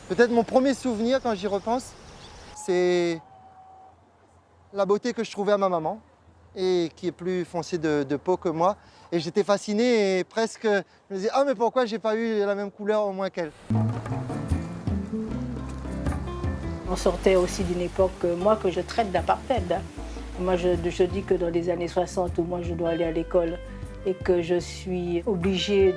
Peut-être mon premier souvenir quand j'y repense, c'est la beauté que je trouvais à ma maman et qui est plus foncée de peau que moi. Et j'étais fasciné et presque, je me disais, ah mais pourquoi j'ai pas eu la même couleur au moins qu'elle? On sortait aussi d'une époque, moi, que je traite d'apartheid. Moi, je dis que dans les années 60, où moi je dois aller à l'école et que je suis obligée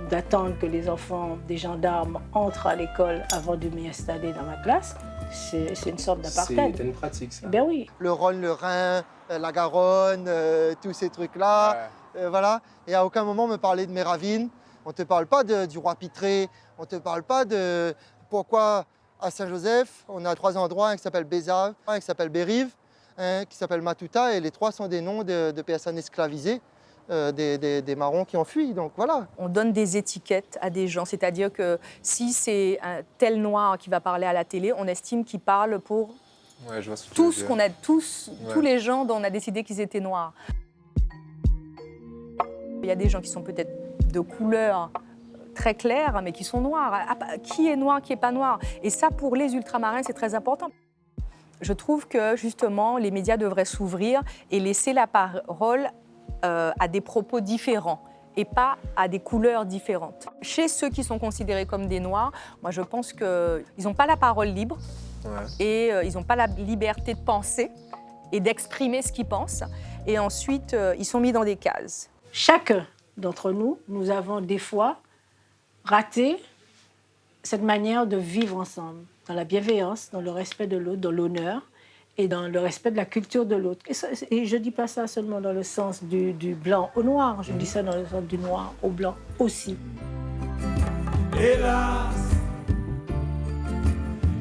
d'attendre que les enfants des gendarmes entrent à l'école avant de m'y installer dans ma classe, c'est une sorte d'apartheid. C'était une pratique, ça. Ben oui. Le Rhône, le Rhin, la Garonne, tous ces trucs-là, voilà. Et à aucun moment on me parlait de Méravine. On ne te parle pas du roi Pitré, on ne te parle pas de pourquoi à Saint-Joseph, on a 3 endroits, un qui s'appelle Bézave, un qui s'appelle Bérive, un qui s'appelle Matuta, et les 3 sont des noms de personnes esclavisées, des marrons qui ont fui, donc voilà. On donne des étiquettes à des gens, c'est-à-dire que si c'est un tel noir qui va parler à la télé, on estime qu'il parle pour Ouais, je vois ce que tous, tu veux qu'on dire. a tous les gens dont on a décidé qu'ils étaient noirs. Il y a des gens qui sont peut-être de couleur très claire, mais qui sont noirs. Qui est noir, qui n'est pas noir? Et ça, pour les ultramarins, c'est très important. Je trouve que, justement, les médias devraient s'ouvrir et laisser la parole à des propos différents et pas à des couleurs différentes. Chez ceux qui sont considérés comme des noirs, moi, je pense qu'ils n'ont pas la parole libre et ils n'ont pas la liberté de penser et d'exprimer ce qu'ils pensent. Et ensuite, ils sont mis dans des cases. Chacun d'entre nous, nous avons des fois raté cette manière de vivre ensemble, dans la bienveillance, dans le respect de l'autre, dans l'honneur et dans le respect de la culture de l'autre. Et je ne dis pas ça seulement dans le sens du blanc au noir, je dis ça dans le sens du noir au blanc aussi. Hélas,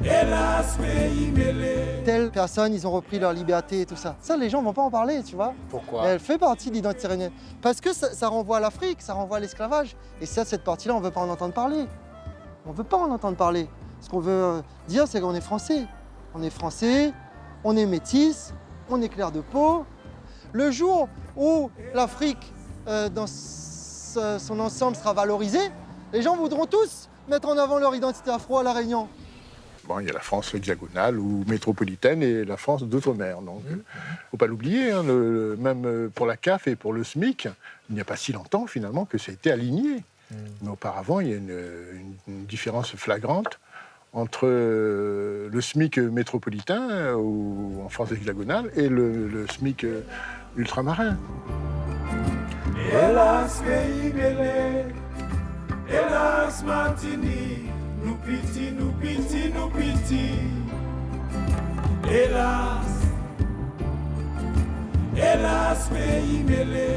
hélas, pays mêlé. Telles personnes, ils ont repris leur liberté et tout ça. Ça, les gens ne vont pas en parler, tu vois. Pourquoi? Mais elle fait partie de l'identité iranienne. Parce que ça renvoie à l'Afrique, ça renvoie à l'esclavage. Et ça, cette partie-là, on ne veut pas en entendre parler. On ne veut pas en entendre parler. Ce qu'on veut dire, c'est qu'on est français. On est français, on est métis, on est clair de peau. Le jour où l'Afrique, dans son ensemble, sera valorisée, les gens voudront tous mettre en avant leur identité afro à La Réunion. Bon, il y a la France hexagonale ou métropolitaine et la France d'outre-mer. Donc, il ne faut pas l'oublier. Hein, même pour la CAF et pour le SMIC, il n'y a pas si longtemps, finalement, que ça a été aligné. Mais auparavant, il y a une différence flagrante entre le SMIC métropolitain ou en France hexagonale et le SMIC ultramarin. Hélas, pays mêlé. Hélas, Martinique. Nous piti, nous piti, nous piti. Hélas, hélas, pays mêlé.